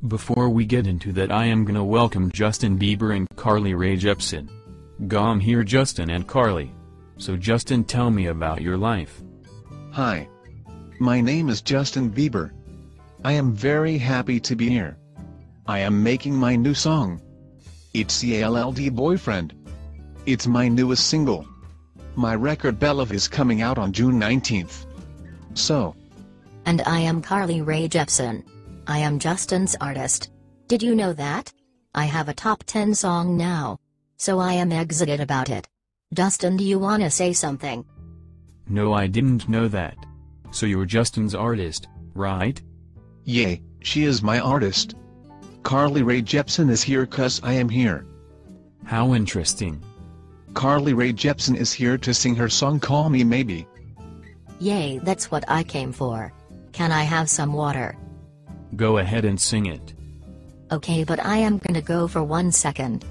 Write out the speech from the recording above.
Before we get into that, I am gonna welcome Justin Bieber and Carly Rae Jepsen. Gom here, Justin and Carly. So Justin, tell me about your life. Hi. My name is Justin Bieber. I am very happy to be here. I am making my new song. It's CALLD Boyfriend. It's my newest single. My record Belove is coming out on June 19th. So. And I am Carly Rae Jepsen. I am Justin's artist. Did you know that? I have a top 10 song now. So I am excited about it. Justin, do you wanna say something? No, I didn't know that. So you're Justin's artist, right? Yay, she is my artist. Carly Rae Jepsen is here 'cause I am here. How interesting. Carly Rae Jepsen is here to sing her song Call Me Maybe. Yay, that's what I came for. Can I have some water? Go ahead and sing it. Okay, but I am gonna go for 1 second.